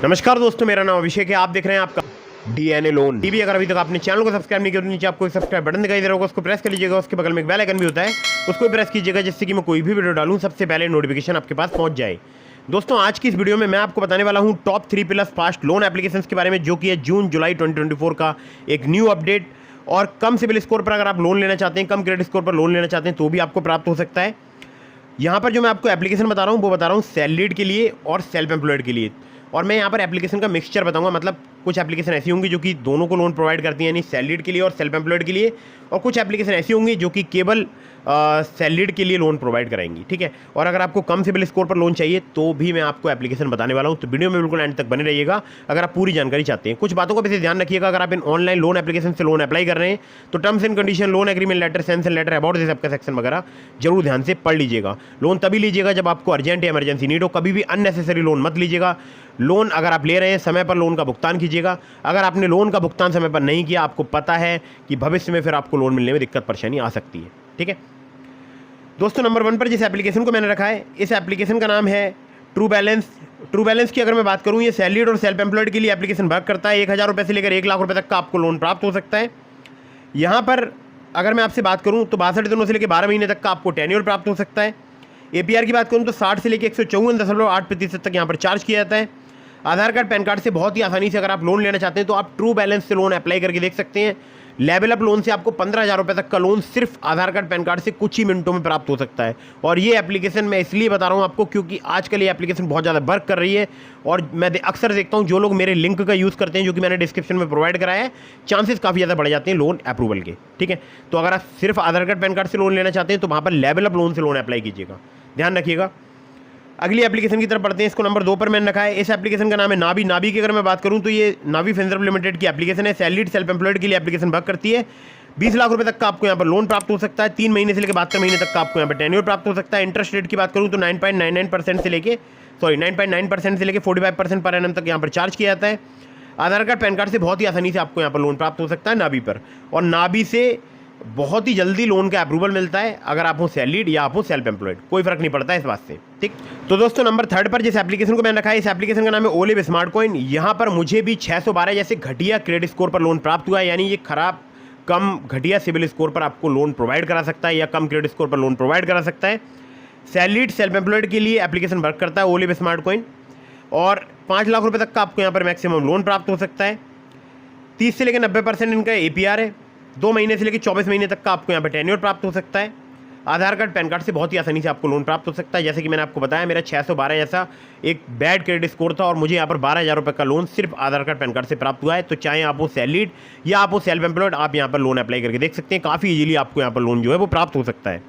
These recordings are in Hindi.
नमस्कार दोस्तों, मेरा नाम अभिषेक है। आप देख रहे हैं आपका डीएनए लोन टीवी। अगर अभी तक आपने चैनल को सब्सक्राइब नहीं किया तो नीचे आपको सब्सक्राइब बटन दिखाई दे रहा होगा, उसको प्रेस कर लीजिएगा। उसके बगल में एक बेल आइकन भी होता है, उसको भी प्रेस कीजिएगा, जिससे कि मैं कोई भी वीडियो डालूं सबसे पहले नोटिफिकेशन आपके पास पहुंच जाए। दोस्तों, आज की इस वीडियो में मैं आपको बताने वाला हूं टॉप 3+ फास्ट लोन एप्लीकेशंस के बारे में, जो कि है जून जुलाई 2024 का एक न्यू अपडेट। और कम सिबिल स्कोर पर अगर आप लोन लेना चाहते हैं, कम क्रेडिट स्कोर पर लोन लेना चाहते हैं, तो भी आपको प्राप्त हो सकता है। यहाँ पर जो मैं आपको एप्लीकेशन बता रहा हूँ वो बता रहा हूँ सैलरीड के लिए और सेल्फ एम्प्लॉयड के लिए। और मैं यहाँ पर एप्लीकेशन का मिक्सचर बताऊंगा, मतलब कुछ एप्लीकेशन ऐसी होंगी जो कि दोनों को लोन प्रोवाइड करती हैं, यानी सैलरीड के लिए और सेल्फ एम्प्लॉयड के लिए। और कुछ एप्लीकेशन ऐसी होंगी जो कि केवल सैलरीड के लिए लोन प्रोवाइड कराएंगी, ठीक है। और अगर आपको कम सिबिल स्कोर पर लोन चाहिए तो भी मैं आपको एप्लीकेशन बताने वाला हूँ, तो वीडियो में बिल्कुल एंड तक बने रहिएगा अगर आप पूरी जानकारी चाहते हैं। कुछ बातों का भी ध्यान रखिएगा। अगर आप इन ऑनलाइन लोन एप्लीकेशन से लोन अप्लाई कर रहे हैं तो terms and condition, loan agreement letter, sanction letter, about this सबका सेक्शन वगैरह जरूर ध्यान से पढ़ लीजिएगा। लोन तभी लीजिएगा जब आपको अर्जेंट या इमरजेंसी नीड हो। कभी भी अननेसेसरी लोन मत लीजिएगा। लोन अगर आप ले रहे हैं, समय पर लोन का भुगतान कीजिएगा। अगर आपने लोन का भुगतान समय पर नहीं किया, आपको पता है कि भविष्य में फिर आपको लोन मिलने में दिक्कत परेशानी आ सकती है, ठीक है। दोस्तों, नंबर 1 पर जिस एप्लीकेशन को मैंने रखा है, इस एप्लीकेशन का नाम है ट्रू बैलेंस। ट्रू बैलेंस की अगर मैं बात करूं, ये सैलरीड और सेल्फ एम्प्लॉयड के लिए एप्लीकेशन वर्क करता है। 1000 रुपये से लेकर 1 लाख रुपये तक का आपको लोन प्राप्त हो सकता है। यहाँ पर अगर मैं आपसे बात करूँ तो 62 दिनों से लेकर 12 महीने तक का आपको टेन्योर प्राप्त हो सकता है। APR की बात करूँ तो 60 से लेकर 154.8% तक यहाँ पर चार्ज किया जाता है। आधार कार्ड, पैन कार्ड से बहुत ही आसानी से अगर आप लोन लेना चाहते हैं तो आप ट्रू बैलेंस से लोन अप्लाई करके देख सकते हैं। लेवल अप लोन से आपको 15,000 रुपये तक का लोन सिर्फ आधार कार्ड, पैन कार्ड से कुछ ही मिनटों में प्राप्त हो सकता है। और ये एप्लीकेशन मैं इसलिए बता रहा हूँ आपको क्योंकि आजकल ये एप्लीकेशन बहुत ज़्यादा वर्क कर रही है। और मैं अक्सर देखता हूँ जो लोग मेरे लिंक का यूज़ करते हैं, जो कि मैंने डिस्क्रिप्शन में प्रोवाइड कराया है, चांसेस काफ़ी ज़्यादा बढ़ जाते हैं लोन अप्रूवल के, ठीक है। तो अगर आप सिर्फ आधार कार्ड, पैन कार्ड से लोन लेना चाहते हैं तो वहाँ पर लेवल अप लोन से लोन अप्लाई कीजिएगा, ध्यान रखिएगा। अगली एप्लीकेशन की तरफ बढ़ते हैं। इसको नंबर 2 पर मैंने रखा है। इस एप्लीकेशन का नाम है नावी। नावी की अगर मैं बात करूं तो ये नावी फिनसर्व लिमिटेड की एप्लीकेशन है। सैलरीड सेल्फ एम्प्लॉयड के लिए एप्लीकेशन वर्क करती है। 20 लाख रुपए तक का आपको यहाँ पर लोन प्राप्त हो सकता है। 3 महीने से लेकर 72 महीने तक का आपको यहाँ पर टेन्योर प्राप्त हो सकता है। इंटरेस्ट रेट की बात करूँ तो 9.99% से लेके 9.9% से लेकर 45% पर एनम तक यहाँ पर चार्ज किया जाता है। आधार कार्ड, पैन कार्ड से बहुत ही आसानी से आपको यहाँ पर लोन प्राप्त हो सकता है नावी पर। और नावी से बहुत ही जल्दी लोन का अप्रूवल मिलता है, अगर आप हो सैलरीड या आप हो सेल्फ एम्प्लॉयड, कोई फर्क नहीं पड़ता है इस बात से, ठीक। तो दोस्तों, नंबर 3 पर जिस एप्लीकेशन को मैंने रखा है, इस एप्लीकेशन का नाम है ओलिव स्मार्ट कॉइन। यहाँ पर मुझे भी 612 जैसे घटिया क्रेडिट स्कोर पर लोन प्राप्त हुआ है, यानी ये खराब, कम, घटिया सिबिल स्कोर पर आपको लोन प्रोवाइड करा सकता है या कम क्रेडिट स्कोर पर लोन प्रोवाइड करा सकता है। सैलरीड सेल्फ एम्प्लॉयड के लिए एप्लीकेशन वर्क करता है ओलिव स्मार्ट कॉइन। और 5 लाख रुपये तक का आपको यहाँ पर मैक्सिमम लोन प्राप्त हो सकता है। 30 से लेकर 90% इनका APR है। 2 महीने से लेकर 24 महीने तक का आपको यहाँ पर टेन्योर प्राप्त हो सकता है। आधार कार्ड, पैन कार्ड से बहुत ही आसानी से आपको लोन प्राप्त हो सकता है। जैसे कि मैंने आपको बताया, मेरा 612 जैसा एक बैड क्रेडिट स्कोर था और मुझे यहाँ पर 12,000 रुपये का लोन सिर्फ आधार कार्ड, पैन कार्ड से प्राप्त हुआ है। तो चाहे आप हो सैलरीड या आप हो सेल्फ एम्प्लॉयड, आप यहाँ पर लोन अप्लाई करके देख सकते हैं। काफ़ी ईजिली आपको यहाँ पर लोन जो है वो प्राप्त हो सकता है।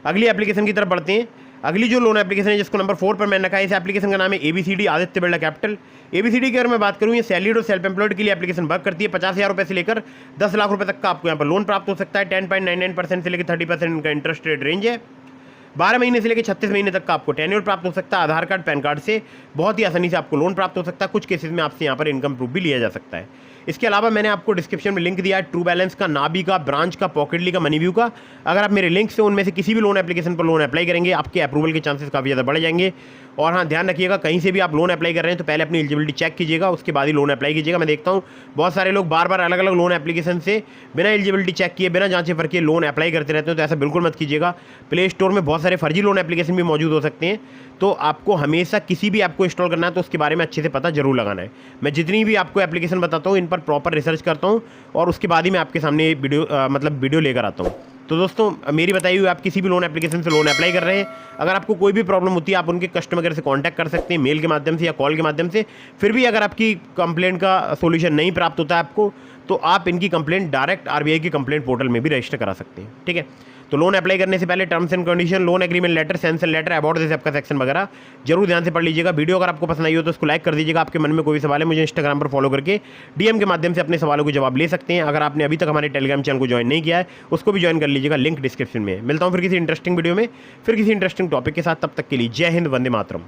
अगली एप्लीकेशन की तरफ बढ़ते हैं। अगली जो लोन एप्लीकेशन है जिसको नंबर 4 पर मैंने रखा है, इस एप्लीकेशन का नाम है ABCD, Aditya Birla capital. ABCD की अगर मैं बात करूँ, ये सैलरीड और सेल्फ एम्प्लॉयड के लिए एप्लीकेशन वर्क करती है। 50,000 रुपये से लेकर 10 लाख रुपये तक का आपको यहाँ पर लोन प्राप्त हो सकता है। 10.99% से लेकर 30% इनका इंटरेस्ट रेट रेंज है। 12 महीने से लेकर 36 महीने तक का आपको टेन्योर प्राप्त हो सकता है। आधार कार्ड, पैन कार्ड से बहुत ही आसानी से आपको लोन प्राप्त हो सकता है। कुछ केसेस में आपसे यहाँ पर इनकम प्रूफ भी लिया जा सकता है। इसके अलावा मैंने आपको डिस्क्रिप्शन में लिंक दिया है ट्रू बैलेंस का, नावी का, ब्रांच का, पॉकेटली का, मनीव्यू का। अगर आप मेरे लिंक से उनमें से किसी भी लोन एप्लीकेशन पर लोन अप्लाई करेंगे, आपके अप्रूवल के चांसेस काफ़ी ज़्यादा बढ़ जाएंगे। और हाँ, ध्यान रखिएगा, कहीं से भी आप लोन अप्लाई कर रहे हैं तो पहले अपनी एलिजिबिलिटी चेक कीजिएगा, उसके बाद ही लोन अप्लाई कीजिएगा। मैं देखता हूँ बहुत सारे लोग बार बार अलग अलग लोन एप्लीकेशन से बिना एलिजिबिलिटी चेक किए, बिना जांचे परखे लोन अप्लाई करते रहते हैं, तो ऐसा बिल्कुल मत कीजिएगा। प्ले स्टोर में बहुत सारे फर्जी लोन एप्लीकेशन भी मौजूद हो सकते हैं, तो आपको हमेशा किसी भी ऐप को इंस्टॉल करना है तो उसके बारे में अच्छे से पता जरूर लगाना है। मैं जितनी भी आपको एप्लीकेशन बताता हूँ, इन पर प्रॉपर रिसर्च करता हूँ और उसके बाद ही मैं आपके सामने वीडियो लेकर आता हूँ। तो दोस्तों, मेरी बताई हुई आप किसी भी लोन एप्लीकेशन से लोन अप्लाई कर रहे हैं, अगर आपको कोई भी प्रॉब्लम होती है आप उनके कस्टमर केयर से कांटेक्ट कर सकते हैं, मेल के माध्यम से या कॉल के माध्यम से। फिर भी अगर आपकी कंप्लेंट का सोल्यूशन नहीं प्राप्त होता है आपको, तो आप इनकी कंप्लेंट डायरेक्ट RBI की कंप्लेंट पोर्टल में भी रजिस्टर करा सकते हैं, ठीक है। तो लोन अप्लाई करने से पहले terms and condition, loan agreement letter, sanction letter, about this आपका सेक्शन वगैरह जरूर ध्यान से पढ़ लीजिएगा। वीडियो अगर आपको पसंद आई हो तो उसको लाइक कर दीजिएगा। आपके मन में कोई सवाल है, मुझे इंस्टाग्राम पर फॉलो करके DM के माध्यम से अपने सवालों के जवाब ले सकते हैं। अगर आपने अभी तक हमारे टेलीग्राम चैनल को ज्वाइन नहीं किया है, उसको भी ज्वाइन कर लीजिएगा, लिंक डिस्क्रिप्शन में। मिलता हूँ फिर किसी इंटरेस्टिंग वीडियो में, फिर किसी इंटरेस्टिंग टॉपिक के साथ। तब तक के लिए जय हिंद, वंदे मातरम।